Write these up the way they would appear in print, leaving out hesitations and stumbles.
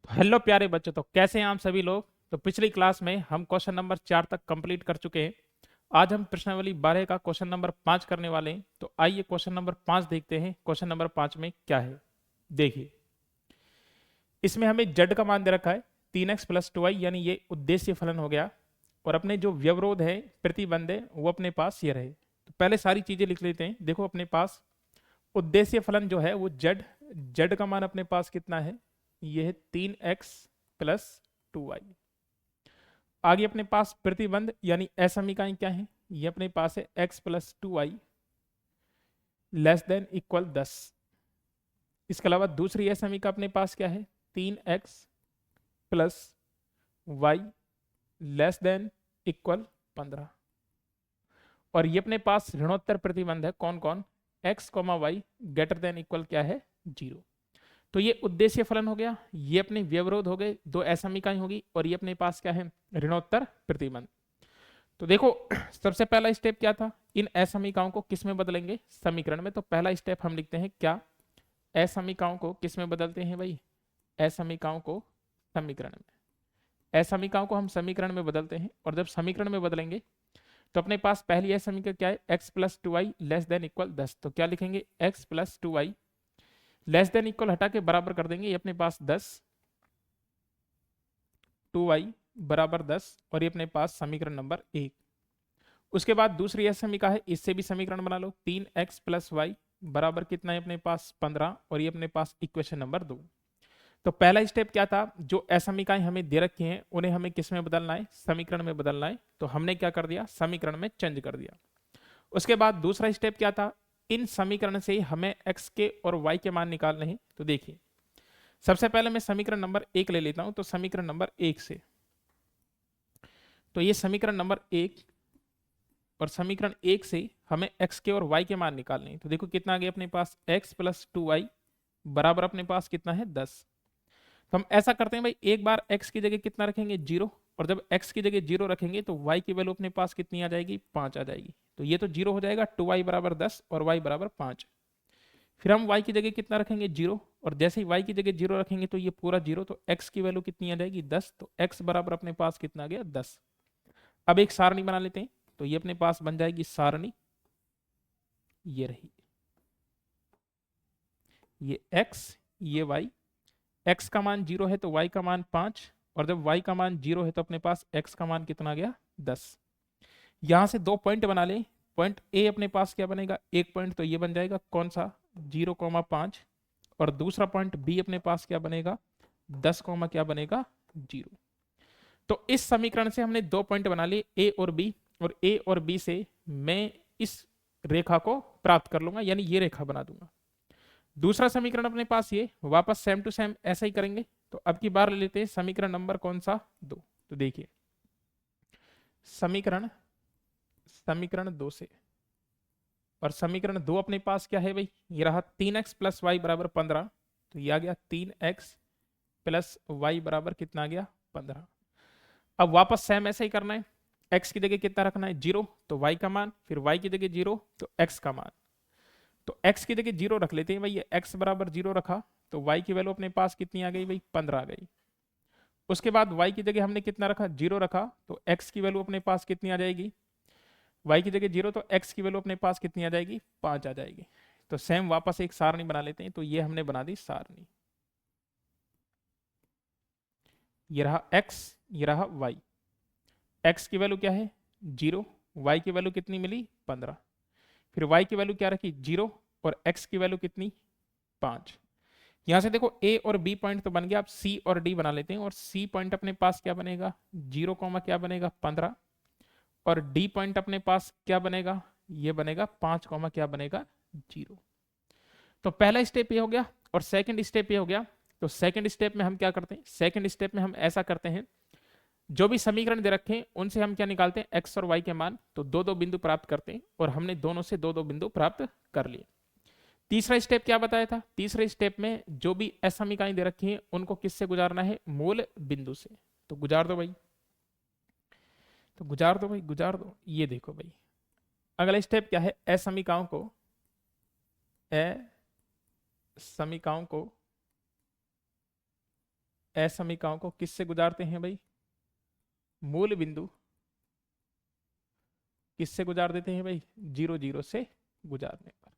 Hello प्यारे बच्चों, तो कैसे हैं आप सभी लोग। तो पिछली क्लास में हम क्वेश्चन नंबर 4 तक कंप्लीट कर चुके हैं। आज हम प्रश्नावली 12 का क्वेश्चन नंबर 5 करने वाले हैं। तो आइए क्वेश्चन नंबर 5 देखते हैं। क्वेश्चन नंबर 5 में क्या है, देखिए। इसमें हमें जड का मान दे रखा है 3x प्लस 2y, यानी ये उद्देश्य फलन हो गया। और अपने जो व्यवरोध है, प्रतिबंध है, वो अपने पास ये रहे। तो पहले सारी चीजें लिख लेते हैं। देखो, अपने पास उद्देश्य फलन जो है वो जड जड का मान अपने पास कितना है, ये है 3x प्लस 2y। आगे अपने पास प्रतिबंध यानी असमीकाएं क्या है, ये अपने पास है x plus 2y less than equal 10। इसके अलावा दूसरी असमीका अपने पास क्या है, 3x plus y less then equal 15। और ये अपने पास ऋणोत्तर प्रतिबंध है, कौन कौन, x comma y greater than equal क्या है, 0। तो ये उद्देश्य फलन हो गया, ये अपने व्यवरोध हो गए, दो असमीकाएं होगी, और ये अपने पास क्या है, ऋणोत्तर प्रतिबंध। तो देखो, सबसे पहला स्टेप क्या था, इन असमीकाओं को किस में बदलेंगे, समीकरण में। तो पहला स्टेप हम लिखते हैं क्या, असमीकाओं को किस में बदलते हैं भाई, असमीकाओं को समीकरण में। असमीकाओं को हम समीकरण में बदलते हैं, और जब समीकरण में बदलेंगे तो अपने पास पहली असमीकरण क्या है, x plus 2y less than equal 10। तो क्या लिखेंगे, x plus 2y less than equal हटा के बराबर कर देंगे, ये अपने पास 10, 2y बराबर 10, और ये अपने पास समीकरण नंबर 1। उसके बाद दूसरी समीकरण है, इससे भी समीकरण बना लो, 3x प्लस वाई बराबर कितना है अपने पास 15, और ये अपने पास इक्वेशन नंबर 2। तो पहला स्टेप क्या था, जो असमीकाएं हमें दे रखी हैं उन्हें हमें किस में बदलना है, समीकरण में बदलना है। तो हमने क्या कर दिया, समीकरण में चेंज कर दिया। उसके बाद दूसरा स्टेप क्या था, इन समीकरण से हमें x के और y के मान निकालने हैं। तो देखिए, सबसे पहले मैं समीकरण नंबर 1 ले लेता हूं। तो समीकरण नंबर 1 से, तो ये समीकरण नंबर 1, और समीकरण 1 से हमें x के और y के मान निकालने हैं। तो देखो कितना आ गया अपने पास, x प्लस 2y बराबर अपने पास कितना है, 10। तो हम ऐसा करते हैं भाई, एक बार x की जगह कितना रखेंगे, 0। और जब x की जगह 0 रखेंगे तो y की वैल्यू अपने पास कितनी आ जाएगी, 5 आ जाएगी। तो ये तो 0 हो जाएगा, 2y बराबर 10 और y बराबर 5। फिर हम y की जगह कितना रखेंगे, 0। और जैसे ही y की जगह 0 रखेंगे तो ये पूरा 0, तो x की वैल्यू कितनी आ जाएगी, 10। तो x बराबर अपने पास कितना आ गया, 10। अब एक सारणी बना लेते हैं। तो ये अपने पास बन जाएगी सारणी, ये रही, ये x, ये y। x का मान 0 है तो y का मान 5, और जब y का मान 0 है तो अपने पास x का मान कितना आ गया, 10। यहां से दो पॉइंट बना ले। पॉइंट ए अपने पास क्या बनेगा, एक पॉइंट, तो ये बन जाएगा कौन सा, 0,5। और दूसरा पॉइंट बी अपने पास क्या बनेगा, 10, क्या बनेगा, 0। तो इस समीकरण से हमने दो पॉइंट बना लिए, ए और बी। और ए और बी से मैं इस रेखा को प्राप्त कर लूंगा, यानी ये रेखा बना दूंगा। दूसरा समीकरण अपने पास ये, वापस सेम टू सेम ऐसा ही करेंगे। तो अब की बार ले लेते हैं समीकरण नंबर कौन सा, 2। तो देखिए, समीकरण समीकरण 2 से, और समीकरण 2 अपने पास क्या है भाई, ये रहा 3x प्लस वाई बराबर 15। तो ये आ गया 3x प्लस वाई बराबर कितना आ गया, 15। अब वापस सेम ऐसा ही करना है, x की जगह कितना रखना है, 0। तो y का मान, फिर y की जगह 0 तो x का मान। तो x की जगह 0 रख लेते हैं भाई, ये x बराबर 0 रखा, तो y की वैल्यू अपने पास कितनी आ गई भाई, 15 आ गई। उसके बाद y की जगह हमने कितना रखा, 0 रखा, तो x की वैल्यू अपने पास कितनी आ जाएगी, y की जगह 0 तो x की वैल्यू अपने पास कितनी आ जाएगी, 5 आ जाएगी। तो सेम वापस एक सारणी बना लेते हैं। तो ये हमने बना दी सारणी, ये रहा x, ये रहा y। x की वैल्यू क्या है, 0। y की वैल्यू कितनी मिली, 15। फिर y की वैल्यू क्या रखी, 0। और x की वैल्यू कितनी, 5। यहां से देखो a और b पॉइंट तो बन गया, अब c और d बना लेते हैं। और c पॉइंट अपने पास क्या बनेगा, 0, क्या बनेगा, 15। और d पॉइंट अपने पास क्या बनेगा, ये बनेगा 5, क्या बनेगा, 0। तो पहला स्टेप ये हो गया, और सेकंड स्टेप ये हो गया। तो सेकंड स्टेप में हम क्या करते हैं, सेकंड स्टेप में हम ऐसा करते हैं, जो भी समीकरण दे रखे हैं उनसे हम क्या निकालते हैं, एक्स और वाई के मान। तो दो दो बिंदु प्राप्त करते हैं, और हमने दोनों से दो दो बिंदु प्राप्त कर लिए। तीसरा स्टेप क्या बताया था, तीसरे स्टेप में जो भी असमीकाएं दे रखी हैं उनको किससे गुजारना है, मूल बिंदु से। तो गुजार दो भाई, तो गुजार दो भाई, गुजार दो। ये देखो भाई, अगला स्टेप क्या है, असमीकाओं को, असमीकाओं को असमीकाओं को किससे गुजारते हैं भाई? मूल बिंदु किससे गुजार देते हैं भाई? 0 0 से गुजारने पर।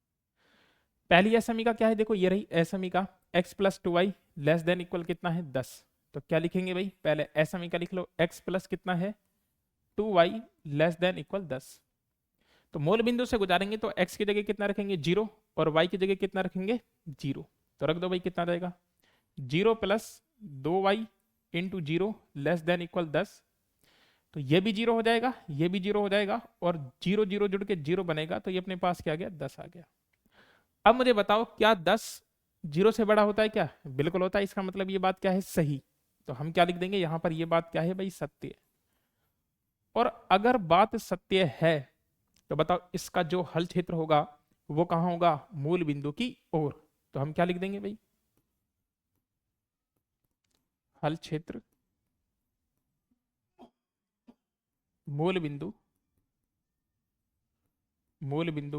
पहली असमीका क्या है? देखो ये रही असमीका, x plus 2y less than equal कितना है? 10। तो क्या लिखेंगे भाई? पहले असमीका लिख लो, x प्लस कितना है? 2y less than equal 10। तो मूल बिंदु से गुजारेंगे तो x की जगह कितना रखेंगे? 0, और y की जगह कितना रखेंगे? 0। तो रख दो भाई, कितना रहेगा? 0 plus 2y into 0 less than equal 10। तो ये भी 0 हो जाएगा, ये भी 0 हो जाएगा, और 0 0 जुड़ के 0 बनेगा, तो ये अपने पास क्या आ गया? 10 आ गया। अब मुझे बताओ, क्या 10 0 से बड़ा होता है क्या? बिल्कुल होता है। इसका मतलब ये बात क्या है? सही। तो हम क्या लिख देंगे यहां पर? ये बात क्या है भाई? सत्य है। और अगर बात सत्य है तो बताओ इसका जो हल क्षेत्र होगा वो कहां होगा? मूल बिंदु की ओर। तो हम क्या लिख देंगे भाई? हल क्षेत्र मूल बिंदु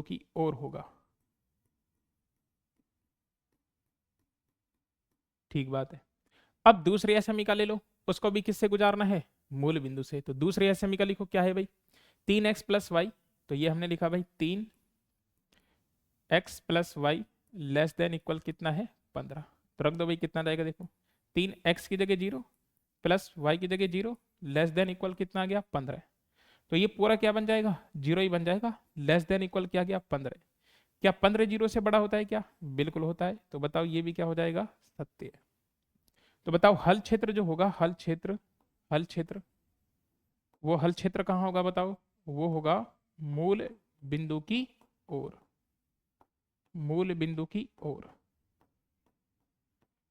की ओर होगा। ठीक बात है। अब दूसरी असमीका ले लो, उसको भी किससे गुजारना है? मूल बिंदु से। तो दूसरी असमीका लिखो, क्या है भाई? 3x plus Y. तो ये हमने लिखा भाई 3x plus y less then equal कितना है? 15। तो रख दो भाई, कितना रहेगा? देखो 3x की जगह 0 प्लस वाई की जगह 0 लेस देन इक्वल कितना आ गया? 15। तो ये पूरा क्या बन जाएगा? 0 ही बन जाएगा। लेस देन इक्वल क्या गया? 15। क्या 15 0 से बड़ा होता है क्या? बिल्कुल होता है। तो बताओ ये भी क्या हो जाएगा? सत्य है। तो बताओ हल क्षेत्र जो होगा, हल क्षेत्र वो हल क्षेत्र कहाँ होगा बताओ? वो होगा मूल बिंदु की ओर। मूल बिंदु की ओर।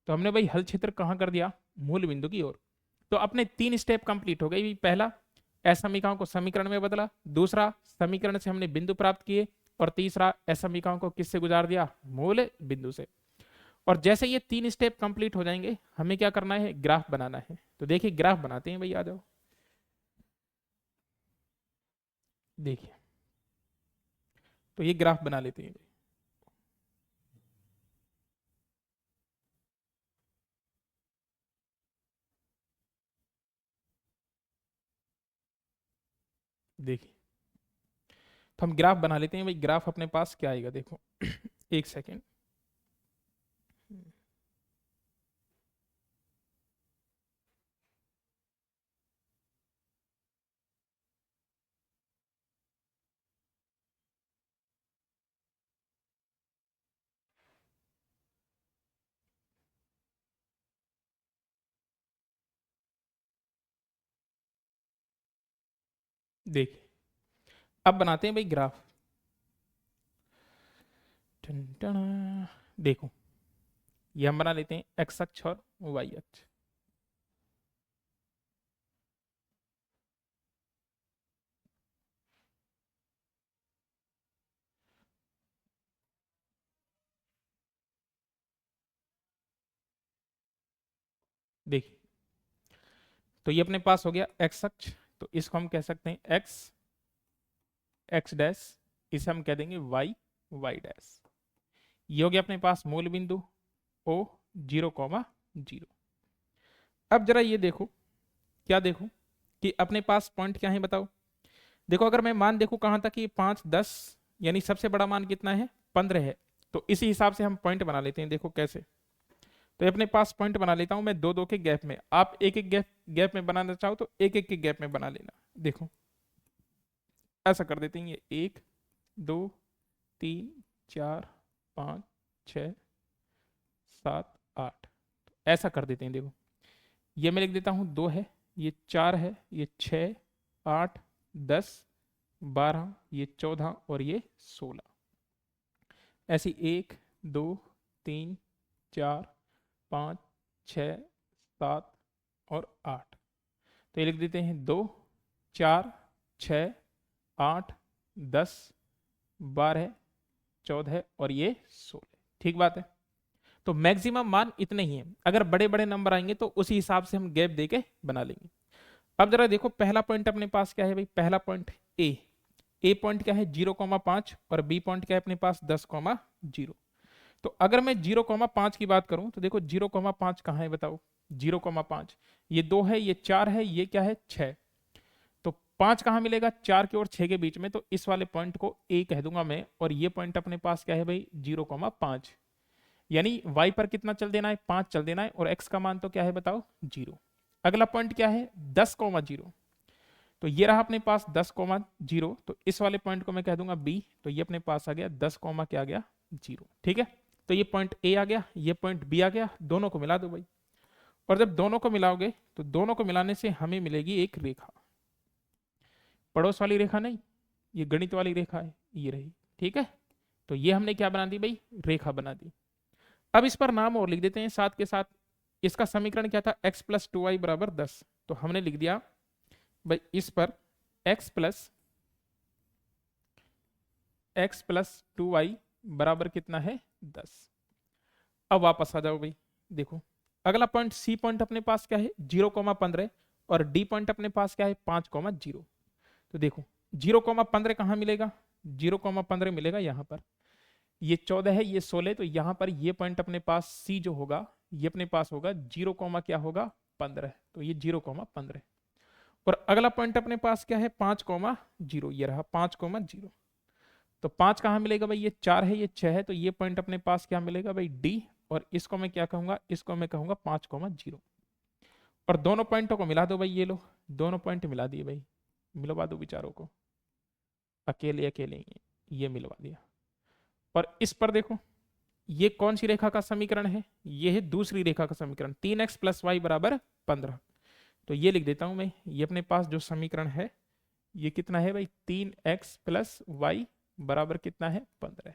तो हमने भाई हल क्षेत्र कहाँ कर दिया? मूल बिंदु की ओर। तो अपने 3 स्टेप कंप्लीट हो गए। पहला, असमीकाओं को समीकरण में बदला। दूसरा, समीकरण से हमने बिंदु प्राप्त किए। और तीसरा, असमीकाओं को किससे गुजार दिया? मूल बिंदु से। और जैसे ये 3 स्टेप कंप्लीट हो जाएंगे, हमें क्या करना है? ग्राफ बनाना है। तो देखिए ग्राफ बनाते हैं भाई, आ जाओ। देखिए, तो ये ग्राफ बना लेते हैं। देखिए, तो हम ग्राफ बना लेते हैं भाई। ग्राफ अपने पास क्या आएगा? देखो एक सेकेंड। देखिए, अब बनाते हैं भाई ग्राफ। Ton ton. देखो, ये हम बना लेते हैं एक्स अक्ष और वाई अक्ष। देखिए, तो ये अपने पास हो गया एक्स अक्ष। तो इसको हम कह सकते हैं एक्स एक्स डैश। इसे हम कह देंगे वाई वाई डैश। ये हो गया अपने पास मूल बिंदु ओ 0 0। अब जरा ये देखो, क्या देखो कि अपने पास पॉइंट क्या है बताओ? देखो, अगर मैं मान देखूं कहां तक, कि 5 10, यानी सबसे बड़ा मान कितना है? 15 है। तो इसी हिसाब से हम पॉइंट बना लेते हैं। देखो कैसे? तो ये अपने पास पॉइंट बना लेता हूं मैं 2 2 के गैप में। आप एक एक गैप गैप में बनाना चाहो तो एक एक के गैप में बना लेना। देखो, ऐसा कर देते हैं, ये 1 2 3 4 5 6 7 8, ऐसा कर देते हैं। देखो, ये मैं लिख देता हूं 2 है, ये 4 है, ये 6 8 10 12, ये 14 और ये 16। ऐसे 1 2 3 4 5 6 7 और 8। तो ये लिख देते हैं 2 4 6 8 10 12 14 और ये 16। ठीक बात है। तो मैक्सिमम मान इतने ही हैं। अगर बड़े बड़े नंबर आएंगे तो उसी हिसाब से हम गैप देके बना लेंगे। अब जरा देखो, पहला पॉइंट अपने पास क्या है भाई? पहला पॉइंट ए पॉइंट क्या है? 0,5। और बी पॉइंट क्या है अपने पास? 10,0। तो अगर मैं 0,5 की बात करूं तो देखो 0,5 कहां है बताओ? 0,5, ये 2 है, ये 4 है, ये क्या है 6। तो 5 कहाँ मिलेगा, 4 के और 6 के बीच में, तो इस वाले पॉइंट को ए कह दूंगा मैं, और ये पॉइंट अपने पास क्या है भाई 0,5, यानी y पर कितना चल देना है 5 चल देना है, और x का मान तो क्या है बताओ 0। अगला पॉइंट क्या है 10,0, तो ये रहा अपने पास 10,0, तो इस वाले पॉइंट को मैं कह दूंगा b, तो ये अपने पास आ गया 10, क्या आ गया 0। ठीक है, तो ये पॉइंट a आ गया, ये पॉइंट b आ गया, दोनों को मिला दो भाई। और जब दोनों को मिलाओगे तो दोनों को मिलाने से हमें मिलेगी एक रेखा, पड़ोस वाली रेखा नहीं, ये गणित वाली रेखा है, ये रही। ठीक है, तो ये हमने क्या बना दी भाई, रेखा बना दी। अब इस पर नाम और लिख देते हैं साथ के साथ। इसका समीकरण क्या था, x प्लस 2y बराबर 10, तो हमने लिख दिया भाई इस पर x प्लस 2y बराबर कितना है 10। अब वापस आ जाओ भाई, देखो अगला पॉइंट सी पॉइंट अपने पास क्या है 0,15, और डी पॉइंट अपने पास क्या है 5,0। तो देखो 0,15 कहाँ मिलेगा, 0,15 मिलेगा यहाँ पर, ये 14 है, ये 16, तो यहाँ पर ये पॉइंट अपने पास सी जो होगा ये अपने पास होगा 0, क्या होगा 15, तो ये 0,15। और अगला पॉइंट अपने पास क्या है 5,0, ये रहा 5,0, तो 5 कहाँ मिलेगा भाई, ये 4 है, ये 6 है, तो ये पॉइंट अपने पास क्या मिलेगा भाई डी, और इसको मैं क्या कहूंगा, इसको मैं कहूंगा 5,0। और दोनों पॉइंटों को मिला दो भाई, ये लो दोनों पॉइंट मिला दिए भाई, मिलवा दो विचारों को, अकेले अकेले ये मिलवा दिया। और इस पर देखो ये कौन सी रेखा का समीकरण है, ये है दूसरी रेखा का समीकरण, 3x प्लस वाई बराबर 15। तो ये लिख देता हूं मैं, ये अपने पास जो समीकरण है ये कितना है भाई 3x प्लस वाई बराबर कितना है 15।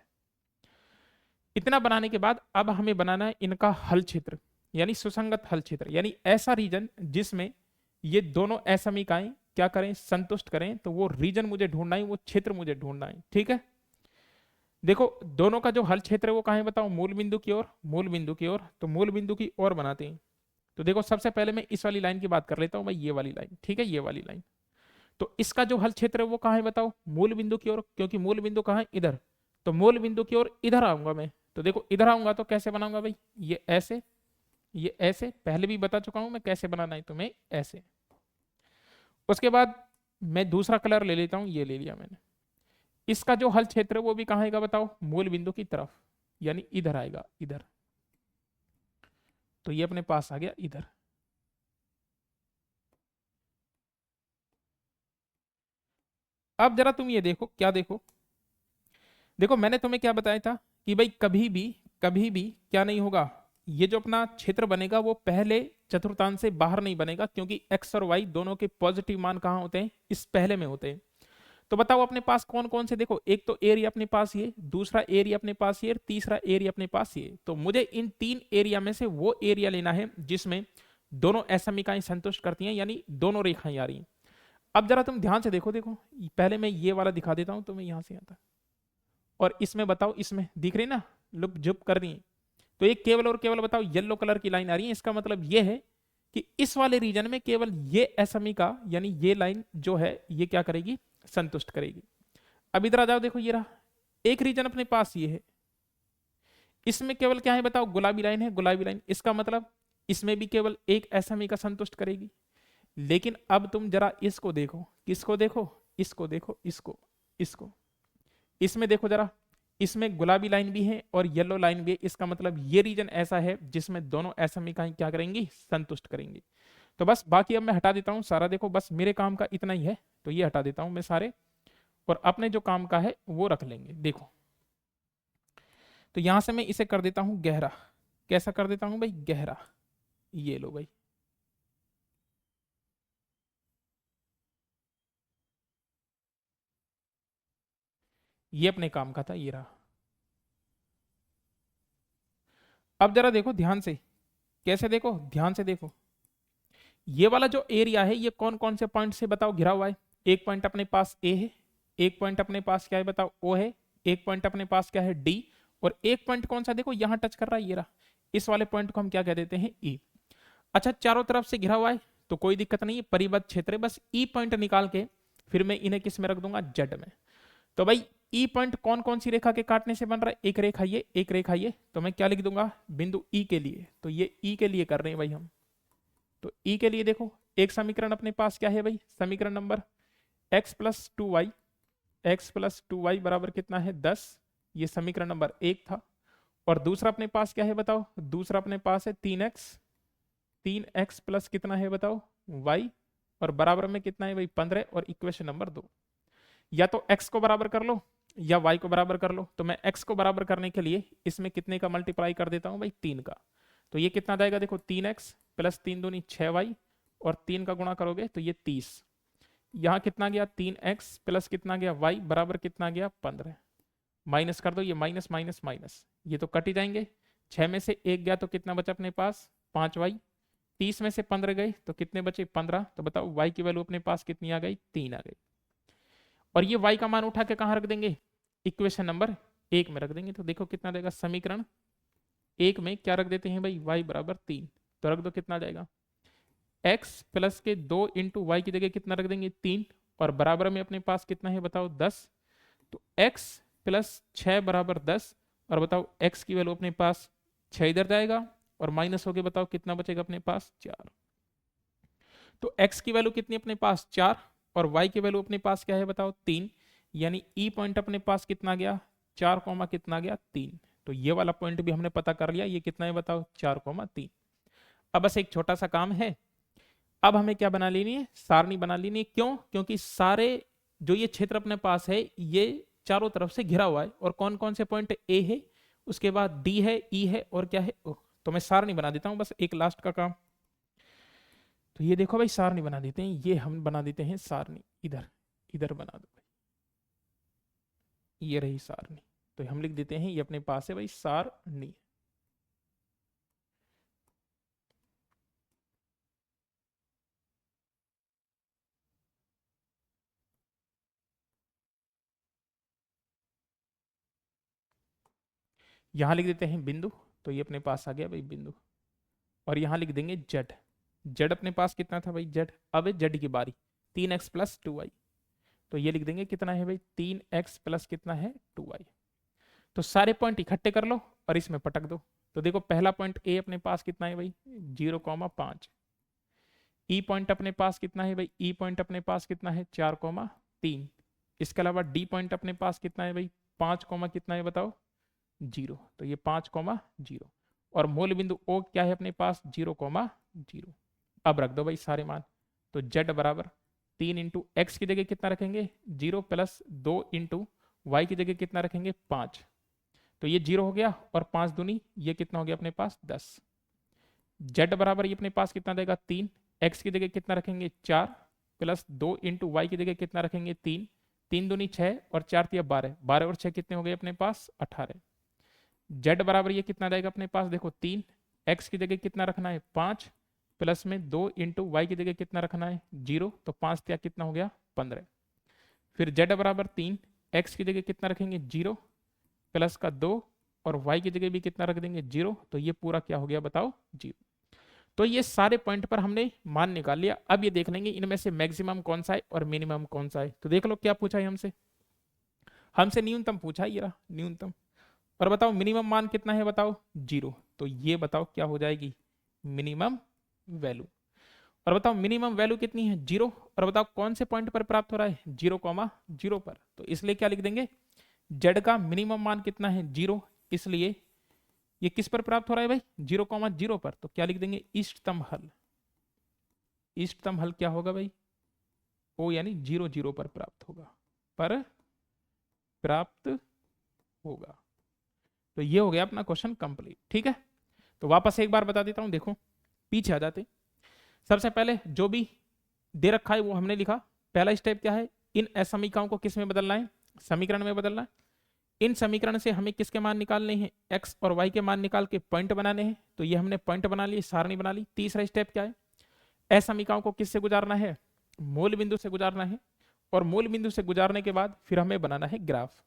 इतना बनाने के बाद अब हमें बनाना है इनका हल क्षेत्र, यानी सुसंगत हल क्षेत्र, यानी ऐसा रीजन जिसमें ये दोनों असमीकाएं क्या करें संतुष्ट करें, तो वो रीजन मुझे ढूंढना है, वो क्षेत्र मुझे ढूंढना है। ठीक है, देखो दोनों का जो हल क्षेत्र है वो कहाँ है बताओ, मूल बिंदु की ओर, मूल बिंदु की ओर, तो मूल बिंदु की ओर बनाते हैं। तो देखो सबसे पहले मैं इस वाली लाइन की बात कर लेता हूं भाई, ये वाली लाइन, ठीक है ये वाली लाइन। तो इसका जो हल क्षेत्र है वो कहाँ है बताओ, मूल बिंदु की ओर, क्योंकि मूल बिंदु कहाँ है इधर, तो मूल बिंदु की ओर इधर आऊंगा मैं। तो देखो इधर आऊंगा तो कैसे बनाऊंगा भाई, ये ऐसे, ये ऐसे, पहले भी बता चुका हूं मैं कैसे बनाना है तुम्हें, ऐसे। उसके बाद मैं दूसरा कलर ले लेता हूं, ये ले लिया मैंने। इसका जो हल क्षेत्र है वो भी कहाँ आएगा बताओ, मूल बिंदु की तरफ, यानी इधर आएगा, इधर। तो ये अपने पास आ गया इधर। अब जरा तुम ये देखो, क्या देखो, देखो मैंने तुम्हें क्या बताया था कि भाई कभी भी क्या नहीं होगा, ये जो अपना क्षेत्र बनेगा वो पहले चतुर्थांश से बाहर नहीं बनेगा, क्योंकि एक्स और वाई दोनों के पॉजिटिव मान कहाँ होते हैं, इस पहले में होते हैं। तो बताओ अपने पास कौन कौन से, देखो एक तो एरिया अपने पास ये, दूसरा एरिया अपने पास ये, तीसरा एरिया अपने पास ये। तो मुझे इन 3 एरिया में से वो एरिया लेना है जिसमें दोनों असमीकाएं संतुष्ट करती हैं, यानी दोनों रेखाएं आ रही हैं। अब जरा तुम ध्यान से देखो, देखो पहले मैं ये वाला दिखा देता हूं तुम्हें, यहां से आता, और इसमें बताओ, इसमें दिख रही ना, लुप झुप कर रही है। तो ये केवल और केवल बताओ येलो कलर की लाइन आ रही है, इसका मतलब ये है कि इस वाले रीजन में केवल ये असमीका, यानी ये लाइन जो है ये क्या करेगी, संतुष्ट करेगी। अब इधर आ जाओ, देखो ये रहा एक रीजन अपने पास ये है, इसमें केवल क्या है बताओ, गुलाबी लाइन है, गुलाबी लाइन, इसका मतलब इसमें भी केवल एक असमीका संतुष्ट करेगी। लेकिन अब तुम जरा इसको देखो, किसको देखो, इसको देखो, इसको इसमें देखो जरा, इसमें गुलाबी लाइन भी है और येलो लाइन भी है, इसका मतलब ये रीजन ऐसा है जिसमें दोनों असमीकाएं क्या करेंगी, संतुष्ट करेंगी। तो बस बाकी अब मैं हटा देता हूं सारा, देखो बस मेरे काम का इतना ही है, तो ये हटा देता हूं मैं सारे, और अपने जो काम का है वो रख लेंगे। देखो तो यहां से मैं इसे कर देता हूं गहरा, कैसा कर देता हूं भाई, गहरा, ये लो भाई। ये अपने काम का था, ये रहा। अब जरा देखो ध्यान से, कैसे देखो, ध्यान से देखो, ये वाला जो एरिया है ये कौन कौन से पॉइंट से बताओ घिरा हुआ है। एक पॉइंट अपने पास ए है, एक पॉइंट अपने पास क्या है बताओ ओ है, एक पॉइंट अपने पास क्या है डी, और एक पॉइंट कौन सा देखो यहां टच कर रहा है, ये रहा, इस वाले पॉइंट को हम क्या कह देते हैं ई। अच्छा चारों तरफ से घिरा हुआ है तो कोई दिक्कत नहीं है, परिबद्ध क्षेत्र है, बस ई पॉइंट निकाल के फिर मैं इन्हें किस में रख दूंगा, जेड में। तो भाई ई पॉइंट कौन कौन सी रेखा के काटने से बन रहा है, एक रेखा ये, एक रेखा ये, तो मैं क्या लिख दूंगा, बिंदु ई के लिए, तो ये ई के लिए कर रहे हैं भाई हम। तो ई के लिए देखो एक समीकरण अपने पास क्या है भाई, समीकरण number x plus two y, x plus two y बराबर कितना है 10, ये समीकरण नंबर 1 था। और दूसरा अपने पास क्या है बताओ, दूसरा अपने पास है 3x, 3x प्लस कितना है बताओ y, और बराबर में कितना है भाई 15, और इक्वेशन नंबर 2। या तो x को बराबर कर लो या y को बराबर कर लो। तो मैं x को बराबर करने के लिए इसमें कितने का मल्टीप्लाई कर देता हूं भाई 3 का। तो ये कितना जाएगा देखो 3x प्लस 3 दूनी 6y, और 3 का गुणा करोगे तो ये 30। यहाँ कितना गया 3x प्लस कितना गया y बराबर कितना गया 15। माइनस कर दो, ये माइनस माइनस माइनस, ये तो कट ही जाएंगे। 6 में से 1 गया तो कितना बचा अपने पास 5y, 30 में से 15 गए तो कितने बचे 15। तो बताओ y की वैल्यू अपने पास कितनी आ गई 3 आ गई। और ये y का मान उठा के कहाँ रख देंगे, इक्वेशन नंबर 1 में रख देंगे। तो देखो कितना देगा, समीकरण 1 में क्या रख देते हैं भाई y बराबर 3। तो रख दो कितना जाएगा, x प्लस के 2 इंटू वाई की जगह कितना रख देंगे 3, और बराबर में अपने पास कितना है बताओ 10। तो x प्लस 6 बराबर 10, और बताओ x की वैल्यू अपने पास 6 इधर जाएगा और माइनस हो गया, बताओ कितना बचेगा अपने पास 4। तो x की वैल्यू कितनी अपने पास 4, और y की वैल्यू अपने पास क्या है बताओ 3, यानी ई पॉइंट अपने पास कितना गया 4 कोमा कितना गया 3। तो ये वाला पॉइंट भी हमने पता कर लिया, ये कितना है बताओ 4 कोमा 3। अब बस एक छोटा सा काम है, अब हमें क्या बना लेनी है, सारणी बना लेनी है। क्यों, क्योंकि सारे जो ये क्षेत्र अपने पास है ये चारों तरफ से घिरा हुआ है, और कौन कौन से पॉइंट ए है, उसके बाद डी है, ई है, और क्या है ओ। तो मैं सारणी बना देता हूं, बस एक लास्ट का काम। तो ये देखो भाई सारणी बना देते हैं, ये हम बना देते हैं सारणी, इधर इधर बना दो भाई, ये रही सारणी। तो हम लिख देते हैं ये अपने पास है भाई सारणी। यहां लिख देते हैं बिंदु, तो ये अपने पास आ गया भाई बिंदु। और यहां लिख देंगे जेड, जेड अपने पास कितना था भाई जेड। अब है जेड की बारी, 3x प्लस 2y। तो ये लिख देंगे कितना है भाई 3x प्लस कितना है 2y। तो सारे पॉइंट इकट्ठे कर लो और इसमें पटक दो। तो देखो पहला पॉइंट ए अपने पास कितना है भाई 0,5। ई पॉइंट अपने पास कितना है भाई, ई पॉइंट अपने पास कितना है 4,3। इसके अलावा डी पॉइंट अपने पास कितना है भाई 5, कितना है बताओ 0। तो ये 5,0, और मूल बिंदु ओ क्या है अपने पास 0,0। अब रख दो भाई सारे मान। तो z बराबर 3 इंटू एक्स की जगह कितना रखेंगे 0, प्लस 2 इंटू वाई की जगह कितना रखेंगे 5। तो ये 0 हो गया, और 5 दूनी ये कितना हो गया अपने पास 10। z बराबर ये अपने पास कितना देगा 3, एक्स की जगह कितना रखेंगे 4, प्लस 2 इंटू वाई की जगह कितना रखेंगे 3, 3 दूनी 6, और 4 तिया 12, 12 और 6 कितने हो गए अपने पास 18। z बराबर ये कितना रहेगा अपने पास देखो 3, x की जगह कितना रखना है 5, प्लस में 2 इंटू वाई की जगह कितना रखना है 0। तो 5 त्या कितना हो गया 15। फिर z बराबर 3, x की जगह कितना रखेंगे 0, प्लस का 2, और y की जगह भी कितना रख देंगे 0। तो ये पूरा क्या हो गया बताओ 0। तो ये सारे पॉइंट पर हमने मान निकाल लिया। अब ये देख लेंगे इनमें से मैक्सिमम कौन सा है और मिनिमम कौन सा है। तो देख लो क्या पूछा है हमसे, हमसे न्यूनतम पूछा है, ये रहा न्यूनतम। और बताओ मिनिमम मान कितना है बताओ 0। तो ये बताओ क्या हो जाएगी मिनिमम वैल्यू। और बताओ मिनिमम वैल्यू कितनी है 0, और बताओ कौन से पॉइंट पर प्राप्त हो रहा है 0,0 पर। तो इसलिए क्या लिख देंगे z का मिनिमम मान कितना है 0, इसलिए ये किस पर प्राप्त हो रहा है भाई 0,0 पर। तो क्या लिख देंगे इष्टतम हल। इष्टतम हल क्या होगा भाई ओ, यानी 0, 0 पर प्राप्त होगा, पर प्राप्त होगा। तो ये हो गया अपना क्वेश्चन कंप्लीट। ठीक है, तो वापस एक बार बता देता हूं, देखो पीछे आ जाते। सबसे पहले जो भी दे रखा है वो हमने लिखा। पहला स्टेप क्या है, इन असमीकाओं को किस में बदलना है, समीकरण में बदलना है। इन समीकरण से हमें किसके मान निकालने हैं एक्स और वाई के मान निकाल के पॉइंट बनाने हैं। तो ये हमने पॉइंट बना लिए, सारणी बना ली। तीसरा स्टेप क्या है, असमीकाओं को किससे गुजारना है, मूल बिंदु से गुजारना है, और मूल बिंदु से गुजारने के बाद फिर हमें बनाना है ग्राफ।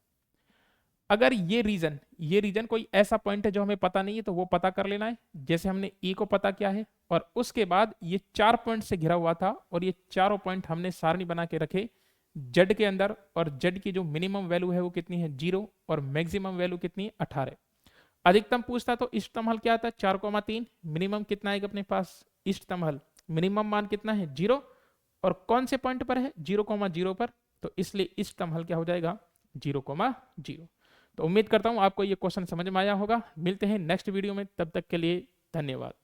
अगर ये रीजन कोई ऐसा पॉइंट है जो हमें पता नहीं है तो वो पता कर लेना है, जैसे हमने ई को पता किया है। और उसके बाद ये 4 पॉइंट से घिरा हुआ था, और ये चारों पॉइंट हमने सारणी बना के रखे जेड के अंदर। और जेड की जो मिनिमम वैल्यू है वो कितनी है 0, और मैक्सिमम वैल्यू कितनी है 18। अधिकतम पूछता तो इष्टतम हल क्या आता है 4,3, मिनिमम कितना आएगा अपने पास इष्टतम हल मिनिमम मान कितना है 0, और कौन से पॉइंट पर है 0,0 पर, तो इसलिए इस टर्म हल क्या हो जाएगा 0,0। तो उम्मीद करता हूं आपको ये क्वेश्चन समझ में आया होगा। मिलते हैं नेक्स्ट वीडियो में, तब तक के लिए धन्यवाद।